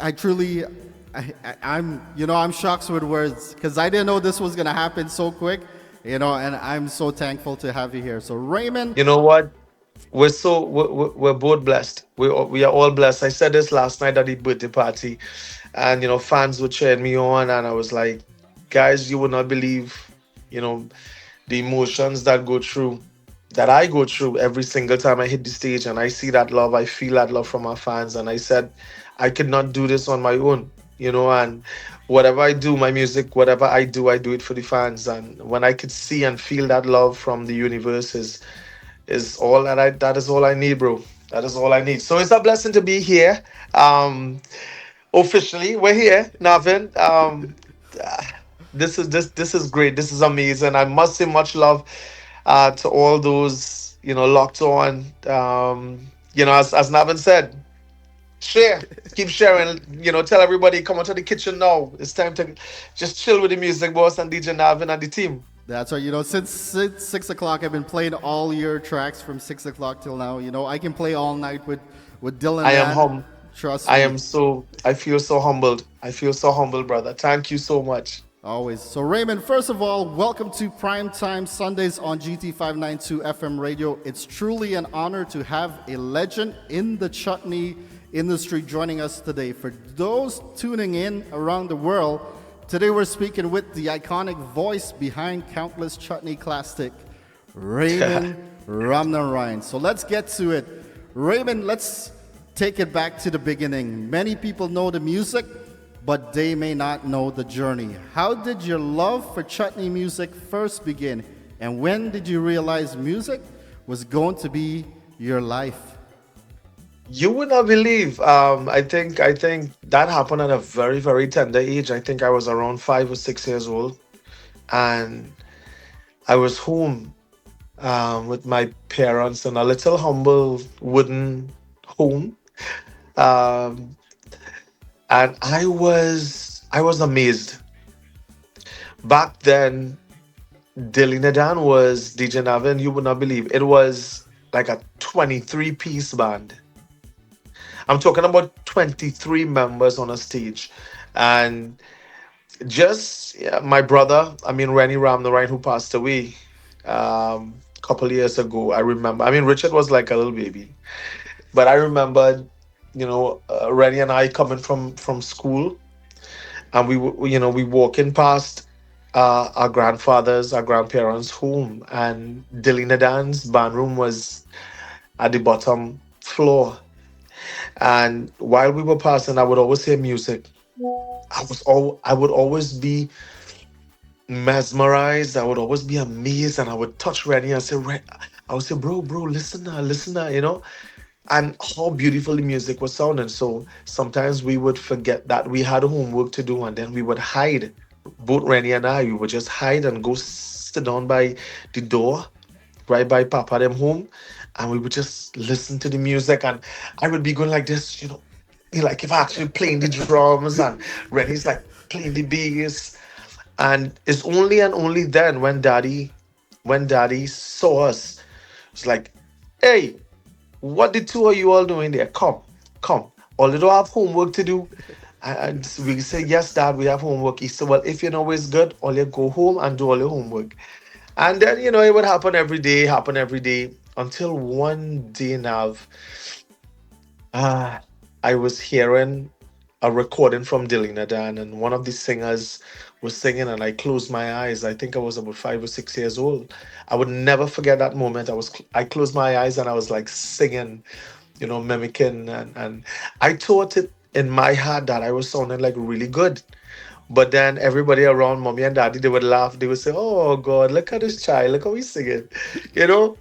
I truly, I'm shocked with words because I didn't know this was gonna happen so quick, and I'm so thankful to have you here. So Raymond, You know what? We're both blessed. We are all blessed. I said this last night at the birthday party, and fans were cheering me on, and I was like, guys, you would not believe, you know, the emotions that I go through every single time I hit the stage and I see that love, I feel that love from our fans. And I said, I could not do this on my own, and whatever I do, my music, whatever I do it for the fans. And when I could see and feel that love from the universe is all that is all I need, bro. That is all I need. So it's a blessing to be here. Um Officially, we're here, Navin. This is great. This is amazing. I must say much love to all those locked on. As Navin said, share, keep sharing. Tell everybody come onto the kitchen now. It's time to just chill with the music boss and DJ Navin and the team. that's right. Since 6 o'clock, I've been playing all your tracks from 6 o'clock till now. I can play all night with Dylan, I am man. hum. Trust I me. am so. I feel so humbled. I feel so humbled, brother. Thank you so much. Always. So, Raymond, first of all, welcome to Primetime Sundays on GT592 FM Radio. It's truly an honor to have a legend in the chutney industry joining us today. For those tuning in around the world, today we're speaking with the iconic voice behind countless chutney classic, Raymond Ramnarine. So let's get to it. Raymond, let's take it back to the beginning. Many people know the music, but they may not know the journey. How did your love for chutney music first begin? And when did you realize music was going to be your life? You would not believe. I think that happened at a very, very tender age. I think I was around 5 or 6 years old, and I was home with my parents in a little humble wooden home, um, and I was amazed. Back then, Trinidad was DJ Navin. You would not believe it was like a 23-piece band. I'm talking about 23 members on a stage. And just yeah, my brother, I mean, Raymond Ramnarine, who passed away a couple of years ago, I remember. I mean, Richard was like a little baby. But I remember, Rennie and I coming from school, and we walking past our grandfathers, our grandparents' home, and Delina Dan's band room was at the bottom floor. And while we were passing, I would always hear music. I would always be mesmerized. I would always be amazed, and I would touch Rennie and say, I would say, bro, listen now, and how beautiful the music was sounding. So sometimes we would forget that we had homework to do, and then we would hide. Both Rennie and I, we would just hide and go sit down by the door, right by Papa them home, and we would just listen to the music. And I would be going like this, like if I actually playing the drums, and Rennie's like playing the bass. And it's only and only then when Daddy saw us, it's like, hey, what the two of you all doing there? Come. Although I have homework to do. And we say, yes, Dad, we have homework. He said, well, if you know it's good, all you go home and do all your homework. And then, it would happen every day, until one day now, ah, I was hearing a recording from Delina Dan, and one of the singers was singing, and I closed my eyes. I think I was about 5 or 6 years old. I would never forget that moment. I closed my eyes and I was like singing, mimicking, and I thought it in my heart that I was sounding like really good. But then everybody around mommy and daddy, they would laugh. They would say, "Oh God, look at this child! Look how he's singing," you know.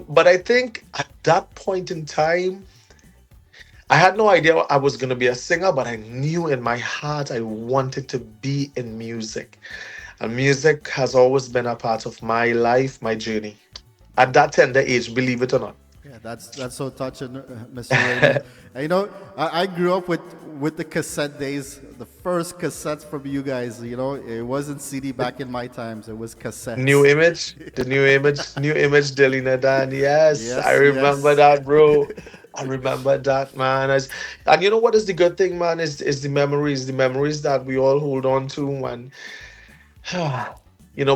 But I think at that point in time, I had no idea I was going to be a singer, but I knew in my heart I wanted to be in music. And music has always been a part of my life, my journey. At that tender age, believe it or not. Yeah, that's so touching, Mr. Raymond. And, I grew up with the cassette days, the first cassettes from you guys. It wasn't CD back in my times; it was New cassettes. image, the new image, Delina Dan. Yes, I Yes, remember yes. that, bro. I remember that, man. And you know what is the good thing, man, is the memories that we all hold on to, and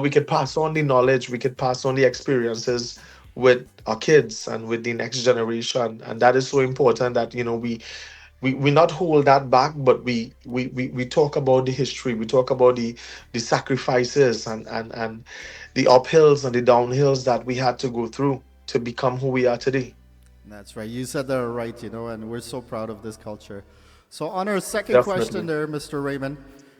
we could pass on the knowledge, we could pass on the experiences with our kids and with the next generation, and that is so important that we not hold that back, but we talk about the history, we talk about the sacrifices and the uphills and the downhills that we had to go through to become who we are today. That's right. You said that right, and we're so proud of this culture. So, on our second question Definitely. there, Mr. Raymond,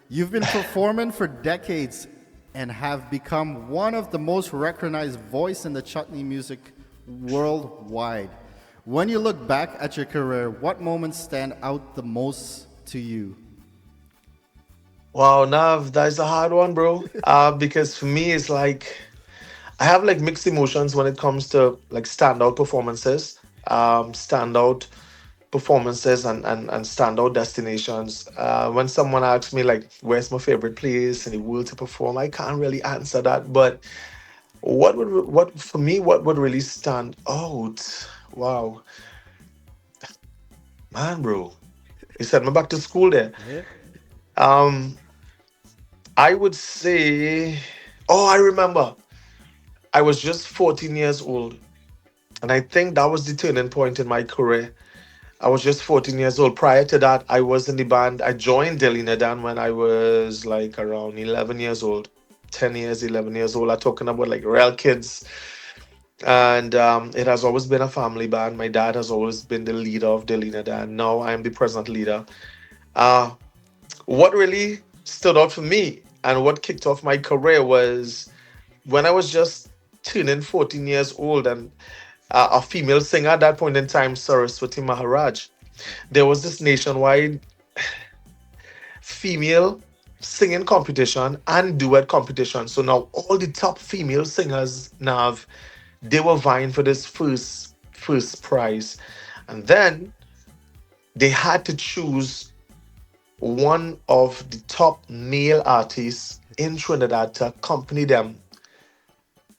you've been performing for decades and have become one of the most recognized voice in the chutney music worldwide. When you look back at your career, what moments stand out the most to you? Wow, Nav, that's a hard one, bro. Because for me, it's like I have like mixed emotions when it comes to like standout performances, standout performances and standout destinations. When someone asks me like, "Where's my favorite place in the world to perform?" I can't really answer that. But what for me, what would really stand out? Wow, man, bro, you sent me back to school there. Yeah. Um, I would say, oh, I remember. I was just 14 years old, and I think that was the turning point in my career. I was just 14 years old. Prior to that, I was in the band. I joined Trinidad when I was like around 11 years old. 10 years, 11 years old. I'm talking about like real kids. And it has always been a family band. My dad has always been the leader of Trinidad. Now I am the present leader. Uh, what really stood out for me and what kicked off my career was when I was just turning 14 years old, and a female singer at that point in time, Saraswati Maharaj. There was this nationwide female singing competition and duet competition. So now all the top female singers now they were vying for this first prize. And then they had to choose one of the top male artists in Trinidad to accompany them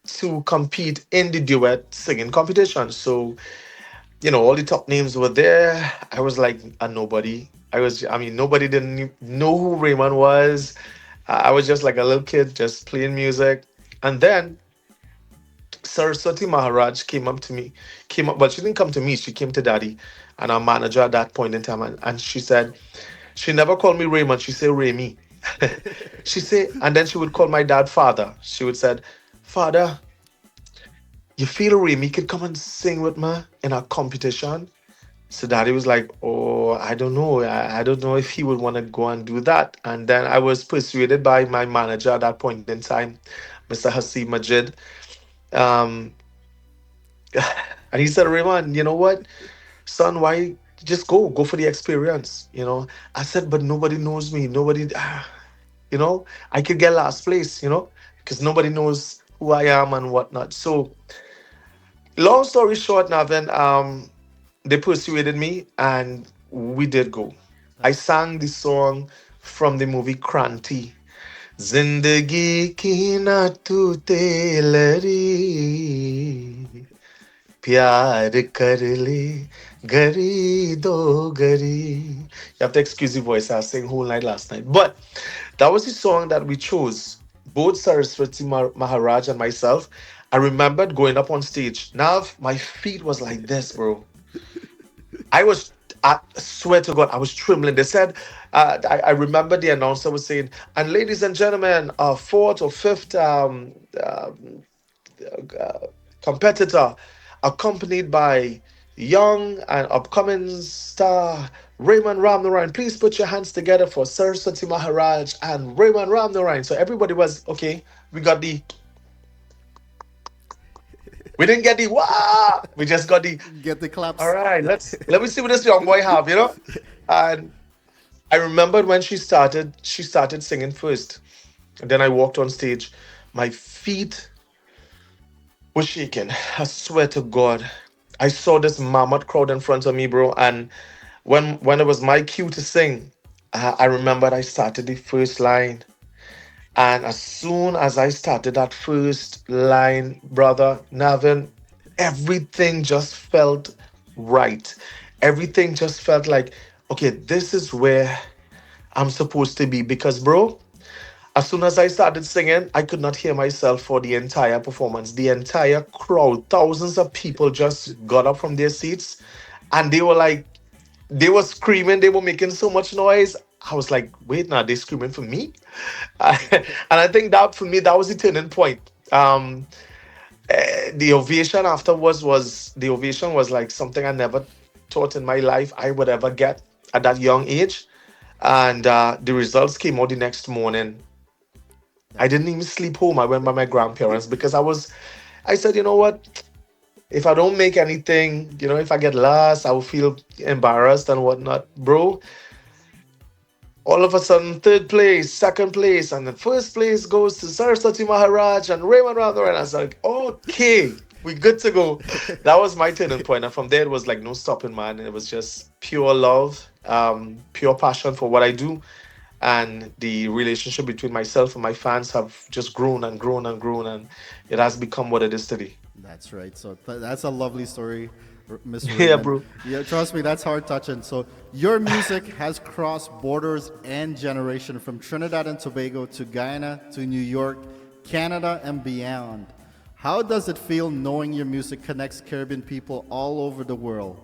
to compete in the duet singing competition. So, all the top names were there. I was like a nobody. Nobody didn't know who Raymond was. I was just like a little kid just playing music. And then Saraswati Maharaj came up, but she didn't come to me, she came to daddy and our manager at that point in time. And she said, she never called me Raymond, she said Remy. She said, and then she would call my dad father. She would said, "Father, you feel Remy could come and sing with me in a competition?" So daddy was like, "Oh, I don't know. I don't know if he would want to go and do that." And then I was persuaded by my manager at that point in time, Mr. Hasib Majid. Um, and he said, "Raymond, you know what, son, why just go for the experience?" I said, "But nobody knows me. Nobody, I could get last place, because nobody knows who I am and whatnot." So long story short, Navin, they persuaded me and we did go. I sang the song from the movie Kranti. Zindagi ki na tu teleri, pyar kar le, gari do gari. You have to excuse the voice. I sang whole night last night. But that was the song that we chose. Both Saraswati Maharaj and myself. I remembered going up on stage. Now my feet was like this, bro. I was, I swear to God, I was trembling. They said, I remember the announcer was saying, "And ladies and gentlemen, our fourth or fifth competitor, accompanied by young and upcoming star Raymond Ramnarine. Please put your hands together for Saraswati Maharaj and Raymond Ramnarine." So everybody was okay. We got we didn't get the wow. We just got the Get the all claps. right. Let me see what this young boy have. And I remembered when she started singing first. And then I walked on stage. My feet were shaking. I swear to God. I saw this mammoth crowd in front of me, bro. And when it was my cue to sing, I remembered I started the first line. And as soon as I started that first line, brother Navin, everything just felt right. Everything just felt like, okay, this is where I'm supposed to be. Because, bro, as soon as I started singing, I could not hear myself for the entire performance. The entire crowd, thousands of people just got up from their seats and they were like, they were screaming, they were making so much noise. I was like, wait, now they're screaming for me? And I think that for me, that was the turning point. The ovation afterwards was the ovation was like something I never thought in my life I would ever get at that young age. And the results came out the next morning. I That's didn't even sleep home. I went by my grandparents because I said, you know what? If I don't make anything, if I get lost, I will feel embarrassed and whatnot. Bro, all of a sudden, third place, second place, and the first place goes to Saraswati Maharaj and Raymond Ramnarine. And I was like, okay, we good to go. That was my turning point. And from there, it was like no stopping, man. It was just pure love, pure passion for what I do. And the relationship between myself and my fans have just grown and grown and grown. And it has become what it is today. That's right. So that's a lovely story, Mr. Yeah, Raymond. bro. Yeah, trust me, that's heart touching. So your music has crossed borders and generation from Trinidad and Tobago to Guyana to New York, Canada, and beyond. How does it feel knowing your music connects Caribbean people all over the world?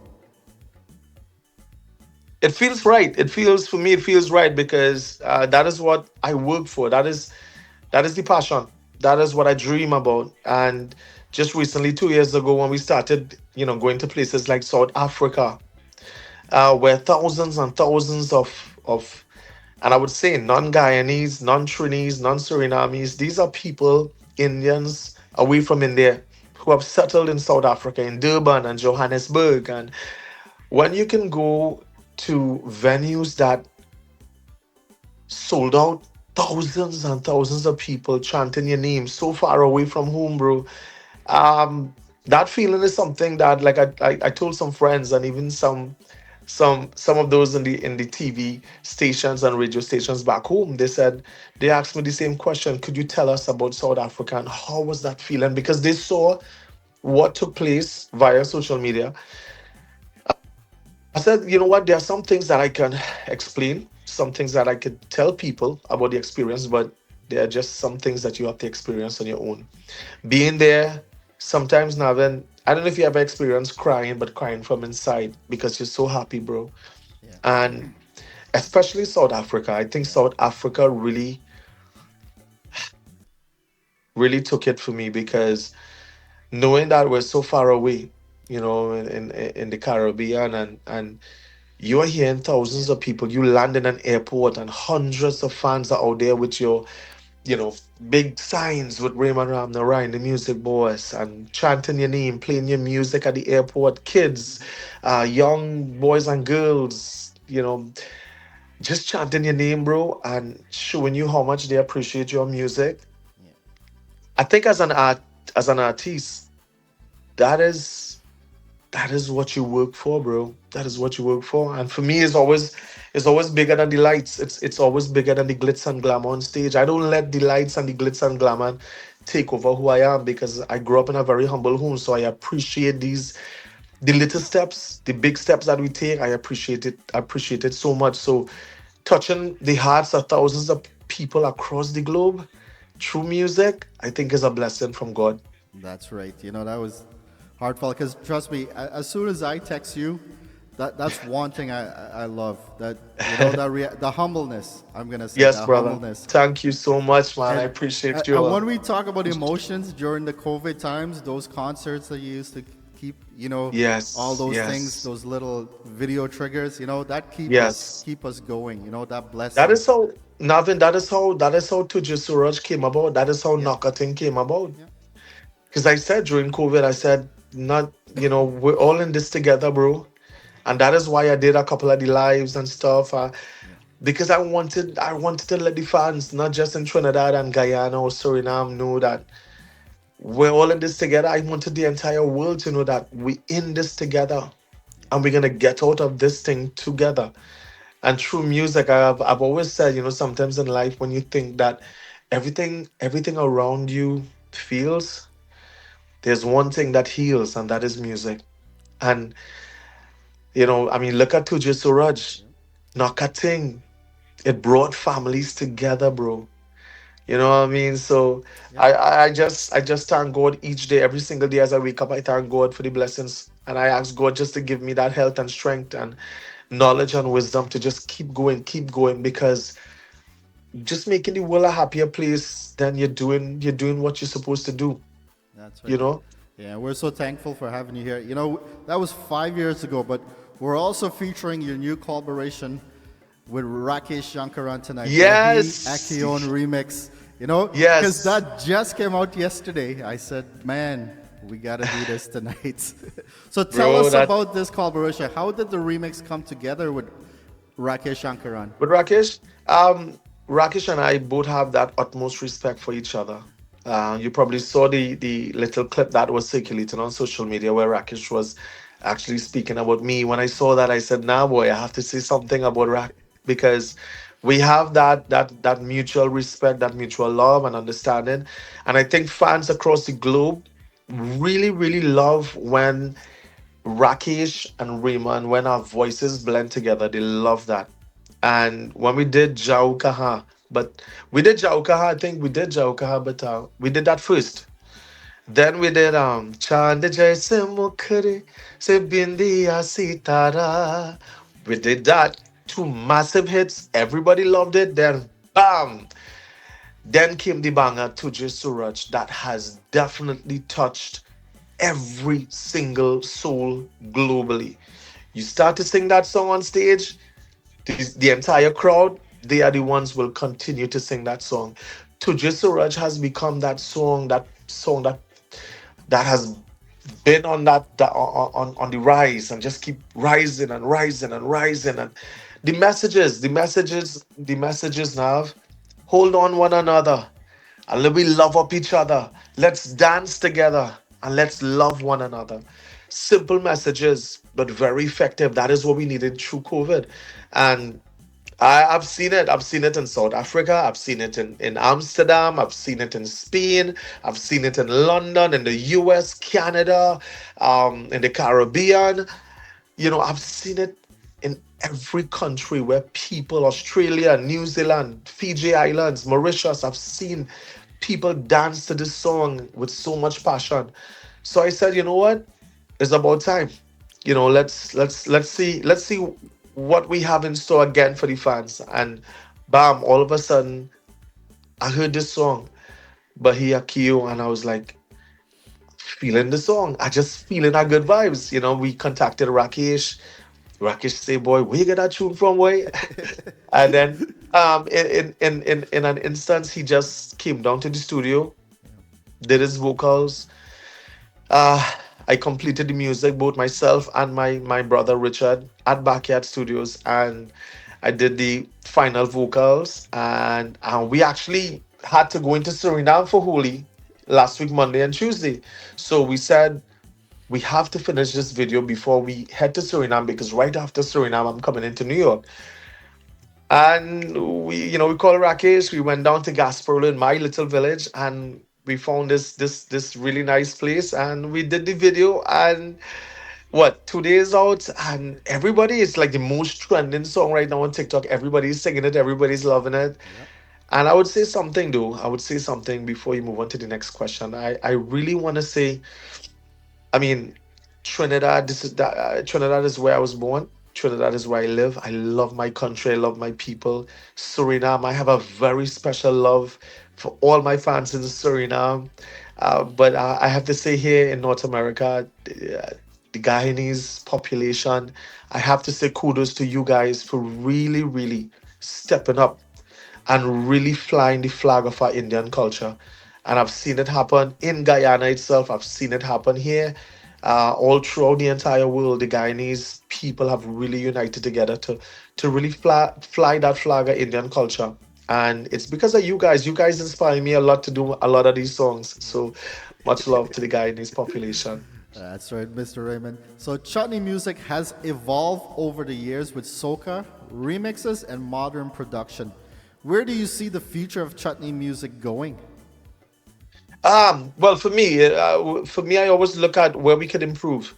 It feels right. It feels, for me, it feels right because that is what I work for. That is the passion. That is what I dream about. And just recently, 2 years ago, when we started, going to places like South Africa, where thousands and thousands of, and I would say non-Guyanese, non-Trinese, non-Surinamese, these are people, Indians away from India, who have settled in South Africa, in Durban and Johannesburg. And when you can go to venues that sold out, thousands and thousands of people chanting your name so far away from home, bro. Um, that feeling is something that, like, I told some friends and even some of those in the TV stations and radio stations back home. They asked me the same question. Could you tell us about South Africa and how was that feeling? Because they saw what took place via social media. I said, you know what? There are some things that I can explain, some things that I could tell people about the experience, but there are just some things that you have to experience on your own. Being there, sometimes, Navin, I don't know if you ever experienced crying, but crying from inside because you're so happy, bro. Yeah, And especially South Africa, I think yeah, South Africa really, really took it for me because knowing that we're so far away, in the Caribbean, and you're hearing thousands yeah, of people. You land in an airport and hundreds of fans are out there with your, you know, big signs with Raymond Ramnarine, the music boss, and chanting your name, playing your music at the airport. Kids, young boys and girls, just chanting your name, bro, and showing you how much they appreciate your music. yeah. I think as an artist, that is that is what you work for, bro. That is what you work for. And for me, it's always bigger than the lights. It's always bigger than the glitz and glamour on stage. I don't let the lights and the glitz and glamour take over who I am because I grew up in a very humble home. So I appreciate the little steps, the big steps that we take. I appreciate it. I appreciate it so much. So touching the hearts of thousands of people across the globe through music, I think is a blessing from God. That's right. That was heartfelt because trust me, as soon as I text you, that's one thing I love. That the humbleness. I'm gonna say Yes, that brother. humbleness. Thank you so much, man. I And appreciate and you. when we talk about emotions during the COVID times, those concerts that you used to keep, all Yes, those things, yes, those little video triggers, that yes. keep us going. That That blessing. is how Navin. That is how Tuju Suraj came about. That is how Yeah, Knockating came about. yeah, Because I said during COVID, I said, not, we're all in this together, bro. And that is why I did a couple of the lives and stuff. yeah, Because I wanted to let the fans, not just in Trinidad and Guyana or Suriname, know that we're all in this together. I wanted the entire world to know that we in this together and we're gonna get out of this thing together. And through music, I've always said, sometimes in life when you think that everything around you feels, there's one thing that heals, and that is music. And I mean, look at Tuja Suraj, Nakating. It brought families together, bro. You know what I mean? So Yep. I just thank God each day, every single day as I wake up. I thank God for the blessings, and I ask God just to give me that health and strength and knowledge and wisdom to just keep going, because just making the world a happier place, then you're doing what you're supposed to do. That's right. You know? Yeah, we're so thankful for having you here. That was 5 years ago, but we're also featuring your new collaboration with Rakesh Yankarran tonight, Bahe Yes, Ankhiyon remix. Because yes, that just came out yesterday. I said, man, we got to do this tonight. So tell bro. us That about this collaboration. How did the remix come together with Rakesh Yankarran? But Rakesh and I both have that utmost respect for each other. You probably saw the little clip that was circulating on social media where Rakesh was actually speaking about me. When I saw that, I said, "Nah, boy, I have to say something about Rak because we have that mutual respect, that mutual love and understanding." And I think fans across the globe really, really love when Rakesh and Raymond, when our voices blend together, they love that. And when we did Jaukaha, but we did Jaukaha, I think we did Jaukaha, but we did that first. Then we did Chand Jaise Mukhre Se Bindiya Sitara. We did that. Two massive hits. Everybody loved it. Then bam! Then came the banger Tujhe Suraj that has definitely touched every single soul globally. You start to sing that song on stage, the entire crowd, they are the ones will continue to sing that song. Tujhe Suraj has become that has been on on the rise and just keep rising and rising and rising. And the messages now, hold on one another and let we love up each other. Let's dance together and let's love one another. Simple messages, but very effective. That is what we needed through COVID. And I've seen it. I've seen it in South Africa. I've seen it in Amsterdam. I've seen it in Spain. I've seen it in London, in the US, Canada, in the Caribbean. I've seen it in every country where people, Australia, New Zealand, Fiji Islands, Mauritius, I've seen people dance to this song with so much passion. So I said, you know what? It's about time. Let's see what we have in store again for the fans. And bam, all of a sudden I heard this song, Bahia Kio, and I was like, feeling the song. I just feeling our good vibes. We contacted Rakesh. Rakesh say, boy, where you get that tune from, boy? And then in an instance, he just came down to the studio, did his vocals. Uh, I completed the music, both myself and my brother Richard at Backyard Studios, and I did the final vocals. And we actually had to go into Suriname for Holi last week, Monday and Tuesday. So we said we have to finish this video before we head to Suriname, because right after Suriname, I'm coming into New York. And we called Rakesh. We went down to Gasparilla in my little village, and we found this really nice place, and we did the video. And what, 2 days out, and everybody, it's like the most trending song right now on TikTok. Everybody's singing it, everybody's loving it. Yep. And I would say something, though. I would say something before you move on to the next question. I really want to say, I mean, Trinidad is where I was born. Trinidad is where I live. I love my country. I love my people. Suriname, I have a very special love for all my fans in Suriname. But I have to say, here in North America, the Guyanese population, I have to say kudos to you guys for really, really stepping up and really flying the flag of our Indian culture. And I've seen it happen in Guyana itself. I've seen it happen here. All throughout the entire world, the Guyanese people have really united together to really fly that flag of Indian culture. And it's because of you guys. You guys inspire me a lot to do a lot of these songs. So much love to the Guyanese population. That's right, Mr. Raymond. So Chutney music has evolved over the years with soca, remixes, and modern production. Where do you see the future of Chutney music going? Well, for me, I always look at where we could improve.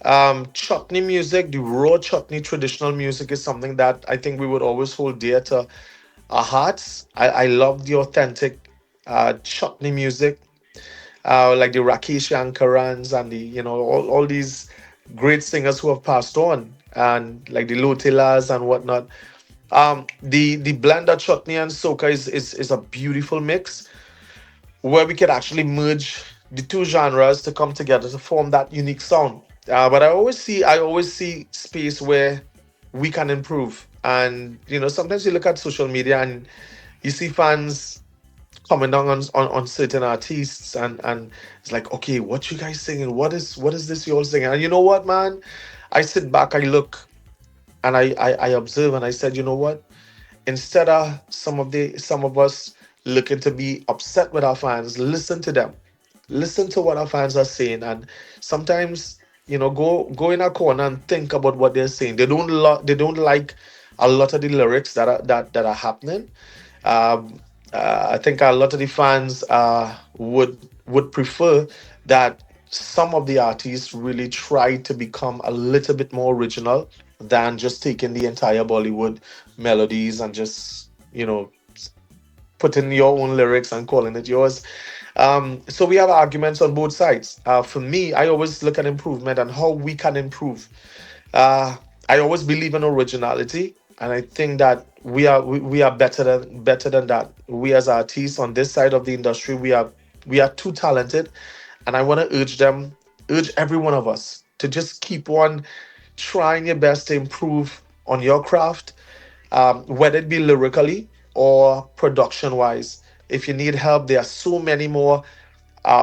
Chutney music, the raw chutney traditional music is something that I think we would always hold dear to our hearts. I love the authentic chutney music, like the Rakesh Yankarrans and the all these great singers who have passed on, and like the Lotelas and whatnot. The blend of chutney and soca is a beautiful mix where we can actually merge the two genres to come together to form that unique sound. But I always see space where we can improve. And sometimes you look at social media and you see fans comment on certain artists, and it's like, okay, what you guys singing? What is this you all singing? And you know what, man? I sit back, I look, and I observe, and I said, you know what? Instead of some of us looking to be upset with our fans, listen to them, listen to what our fans are saying, and sometimes go in a corner and think about what they're saying. They don't like a lot of the lyrics that are happening. um, I think a lot of the fans would prefer that some of the artists really try to become a little bit more original than just taking the entire Bollywood melodies and just putting your own lyrics and calling it yours. So we have arguments on both sides. For me, I always look at improvement and how we can improve. uh, I always believe in originality, and I think that we are better than that. We as artists on this side of the industry, we are too talented, and I want to urge every one of us to just keep on trying your best to improve on your craft, whether it be lyrically or production wise. If you need help, there are so many more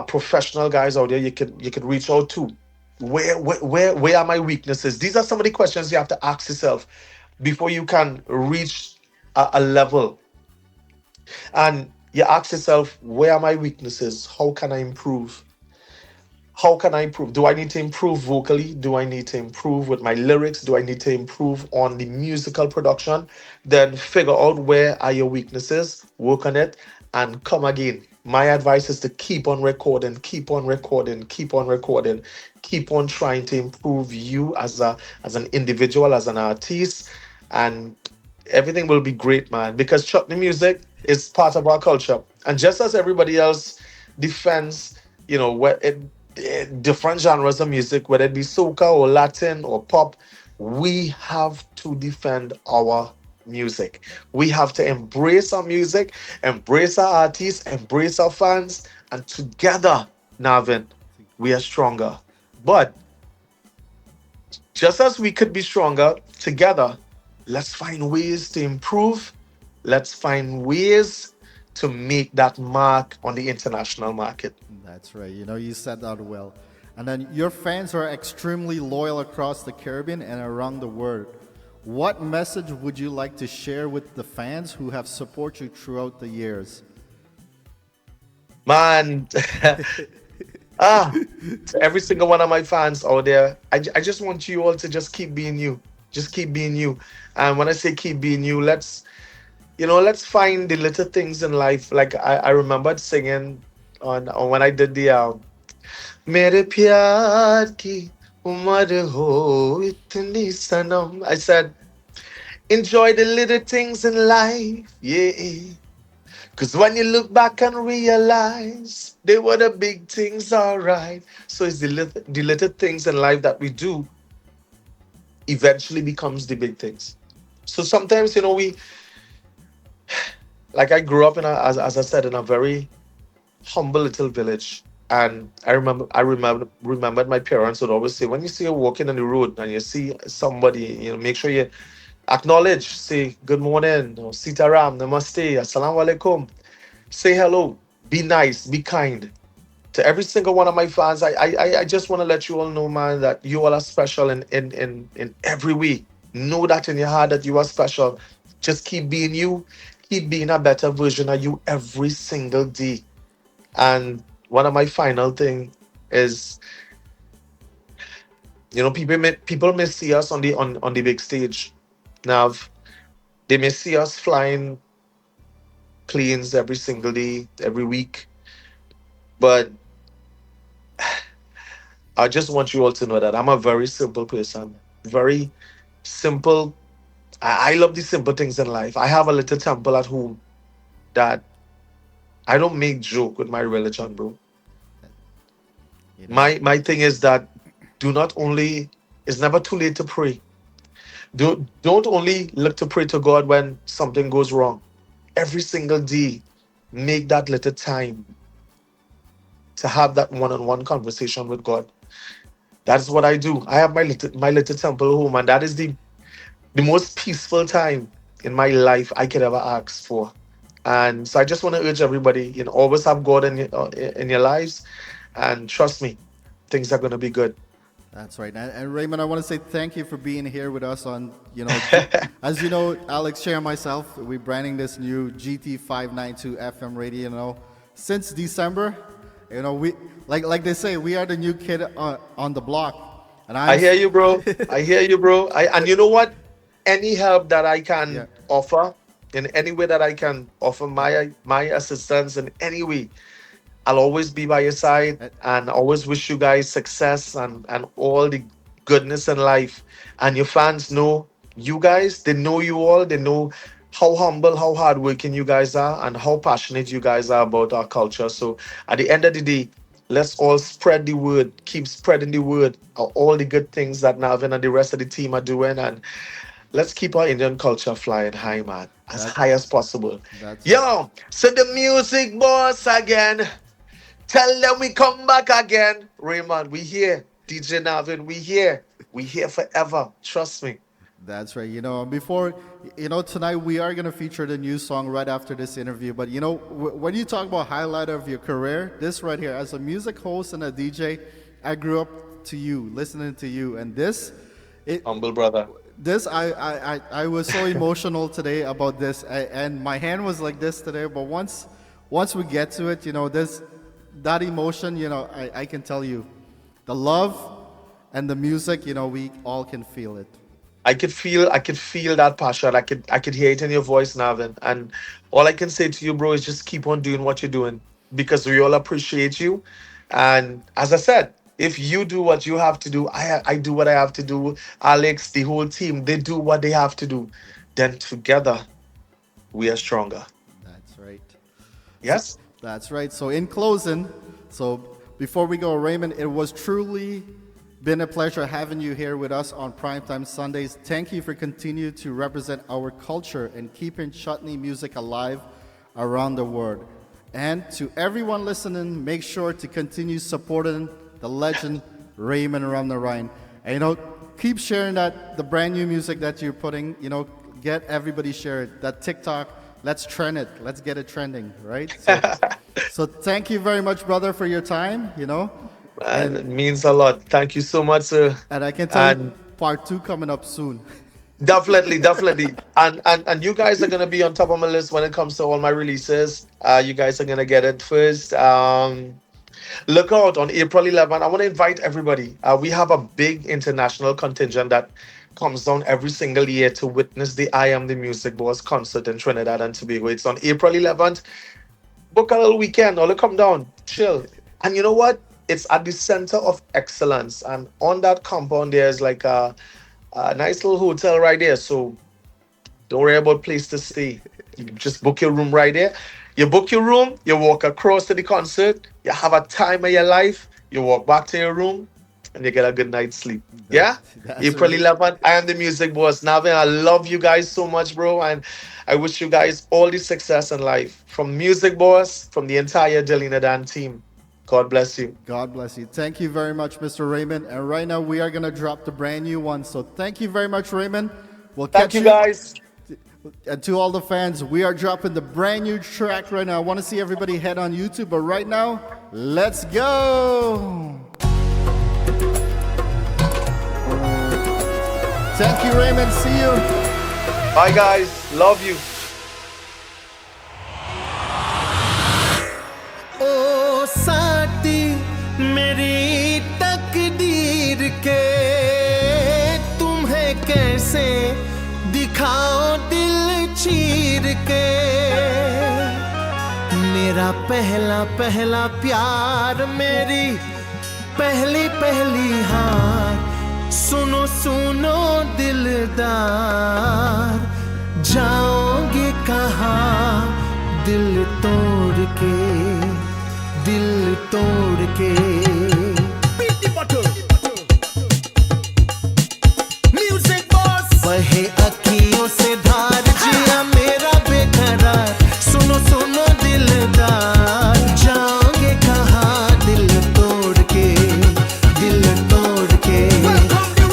professional guys out there you could reach out to. Where are my weaknesses? These are some of the questions you have to ask yourself before you can reach a level. And you ask yourself, where are my weaknesses? How can I improve? How can I improve? Do I need to improve vocally? Do I need to improve with my lyrics? Do I need to improve on the musical production? Then figure out where are your weaknesses, work on it, and come again. My advice is to keep on recording, keep on recording, keep on recording, keep on trying to improve you as an individual, as an artist, and everything will be great, man. Because chutney music is part of our culture, and just as everybody else defends, where different genres of music, whether it be soca or Latin or pop, we have to defend our music. We have to embrace our music, embrace our artists, embrace our fans, and together, Navin, we are stronger. But just as we could be stronger together, let's find ways to improve. Let's find ways to make that mark on the international market. That's right. You said that well. And then your fans are extremely loyal across the Caribbean and around the world. What message would you like to share with the fans who have supported you throughout the years? Man, ah, to every single one of my fans out there, I just want you all to just keep being you. Just keep being you. And when I say keep being you, let's find the little things in life. Like I remembered singing on when I did the मेरे प्यार की उम्र हो इतनी सनम. I said, enjoy the little things in life, yeah. Because when you look back and realize they were the big things, all right. So it's the little things in life that we do eventually becomes the big things. So sometimes, like I grew up as I said, in a very humble little village. And I remembered my parents would always say, when you see you walking on the road and you see somebody, make sure you acknowledge, say good morning, or Sitaram, Namaste, Assalamu alaikum, say hello, be nice, be kind. To every single one of my fans, I just want to let you all know, man, that you all are special in every way. Know that in your heart that you are special. Just keep being you, keep being a better version of you every single day. And one of my final thing is, people may see us on the big stage. Now they may see us flying planes every single day, every week, but I just want you all to know that I'm a very simple person. Very simple. I love the simple things in life. I have a little temple at home that I don't make joke with my religion, bro. You know, My thing is that do not only it's never too late to pray. Don't only look to pray to God when something goes wrong. Every single day, make that little time to have that one-on-one conversation with God. That's what I do. I have my little temple home, and that is the most peaceful time in my life I could ever ask for. And so I just want to urge everybody, always have God in your lives, and trust me, things are gonna be good. that's right. And Raymond, I want to say thank you for being here with us on, as you know, Alex, Share, and myself, we're branding this new GT592 FM radio, since December. We like they say, we are the new kid on the block. And I hear you, bro. I hear you, bro. And you know what? Any help that I yeah, can offer, in any way that I can offer my assistance in any way, I'll always be by your side, uh, and always wish you guys success and all the goodness in life. And your fans know you guys, they know you all, they know how humble, how hardworking you guys are, and how passionate you guys are about our culture. So at the end of the day, let's all spread the word, keep spreading the word of all the good things that Navin and the rest of the team are doing. And let's keep our Indian culture flying high, man, as that high as possible. that's right. Yo, so the music boss again. Tell them we come back again. Raymond, we here. DJ Navin, we here. We here forever. Trust me. That's right. Before, tonight we are going to feature the new song right after this interview. But, when you talk about highlight of your career, this right here, as a music host and a DJ, I grew up to you, listening to you. And it, Humble brother. this, I was so emotional today about this. And my hand was like this today. But once we get to it, that emotion, I can tell you, the love and the music, we all can feel it. I could feel that passion. I could hear it in your voice, Navin. And all I can say to you, bro, is just keep on doing what you're doing, because we all appreciate you. And as I said, if you do what you have to do, I do what I have to do. Alex, the whole team, they do what they have to do. Then together we are stronger. That's right. So Yes? that's right. So in closing, before we go, Raymond, it was truly been a pleasure having you here with us on Primetime Sundays. Thank you for continuing to represent our culture and keeping Chutney music alive around the world. And to everyone listening, make sure to continue supporting the legend Raymond Ramnarine. And keep sharing the brand new music that you're putting. Get everybody share it. That TikTok, let's trend it. Let's get it trending, right? So thank you very much, brother, for your time. And And it means a lot. Thank you so much, sir. and I can tell you And part two coming up soon. definitely, definitely. And you guys are gonna be on top of my list when it comes to all my releases. You guys are gonna get it first. Look out on April 11th. I want to invite everybody. We have a big international contingent that comes down every single year to witness the I Am the Music Boss concert in Trinidad and Tobago. It's on April 11th. Book a little weekend, or come down, chill. And you know what? It's at the center of excellence. And on that compound, there's like a nice little hotel right there. So don't worry about place to stay. You just book your room right there. You book your room, you walk across to the concert, you have a time of your life, you walk back to your room, and you get a good night's sleep. That, Yeah? that's April right. 11th, I am the music boss. Navin, I love you guys so much, bro. And I wish you guys all the success in life. From Music Boss, from the entire Delina Dan team. God bless you. God bless you. Thank you very much, Mr. Raymond. And right now we are gonna drop the brand new one. So thank you very much, Raymond. We'll Thank catch you, you. guys. And to all the fans, we are dropping the brand new track right now. I want to see everybody head on YouTube, but right now, let's go. Thank you, Raymond. See you. Bye, guys. Love you. ओ साथी मेरी तकदीर के तुम्हें कैसे दिखाओ दिल चीर के मेरा पहला पहला प्यार मेरी पहली पहली हार सुनो सुनो दिलदार जाओगे कहाँ दिल तोड़ के बहे अखियों से धार जिया मेरा बेकरार सुनो सुनो दिलदार जाओगे कहाँ दिल तोड़ के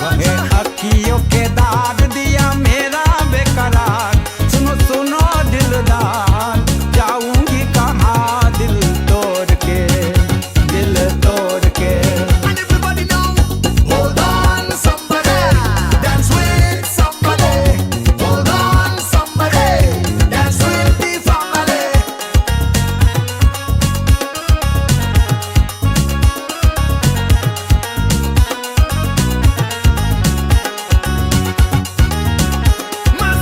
बहे अखियों के दाद दिया मेरा बेकरार सुनो सुनो दिलदार जाऊंगी कहाँ दिल तोड़ के And everybody know, hold on somebody, dance with somebody, hold on somebody, dance with the family. ओ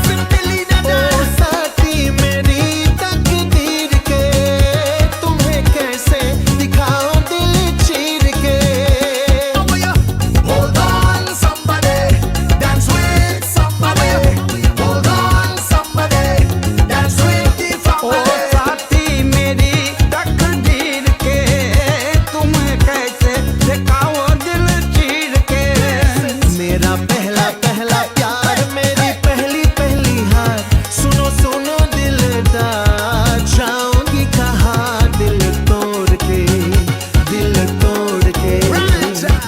साथी मेरी तकदीर के तुम्हें कैसे दिखाओ दिल चीर के Hold on somebody, dance with somebody, hold on somebody, dance with the O family. साथी मेरी तकदीर के तुम कैसे दिखाओ दिल चीर के मेरा पहला पहला प्यार मेरी पहली पहली हार सुनो सुनो दिलदार जाऊंगी कहाँ दिल तोड़ के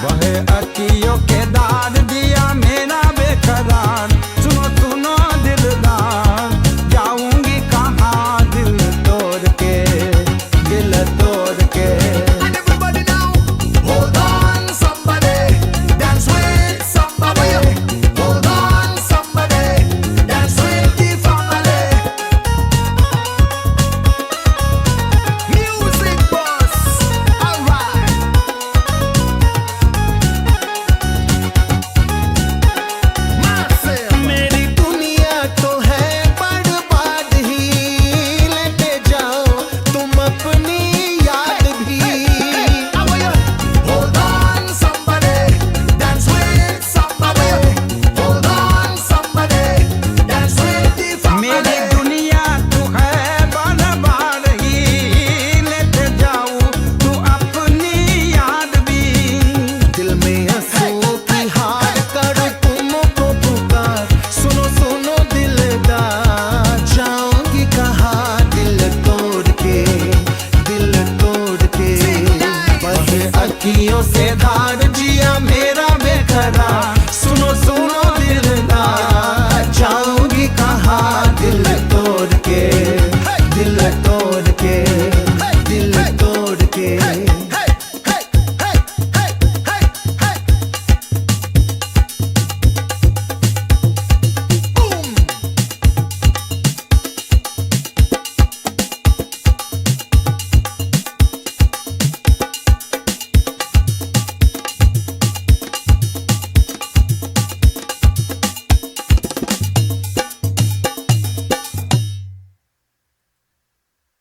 बहे अखियों के दाद दिया मेरा बेकरार सुनो सुनो दिलदार जाऊंगी कहाँ दिल तोड़ के And everybody now, hold on somebody, dance with somebody, hold on somebody, dance with the family. Music boss, alright. मेरी दुनिया तो है बर्बाद ही लेते जाओ तुम अपनी याद भी Hold on somebody, dance with somebody, hold on somebody, dance with the मेरी family. दुनिया तू है बर्बाद ही लेते जाऊं तू अपनी याद भी दिल में आंसुओं की हार कर तुमको पुकार सुनो सुनो दिलदार जाऊंगी कहाँ दिल तोड़ के बहे अखियों से धार जिया मेरा बेकरार सुनो सुनो दिलदार जाऊंगी कहाँ दिल तोड़ के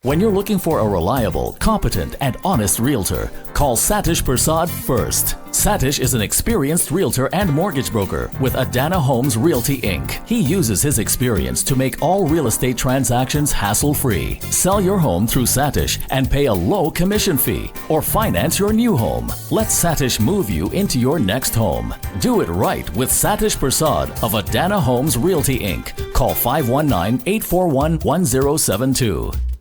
When you're looking for a reliable, competent, and honest realtor, call Satish Prasad first. Satish is an experienced realtor and mortgage broker with Adana Homes Realty Inc. He uses his experience to make all real estate transactions hassle-free. Sell your home through Satish and pay a low commission fee, or finance your new home. Let Satish move you into your next home. Do it right with Satish Prasad of Adana Homes Realty Inc. Call 519-841-1072.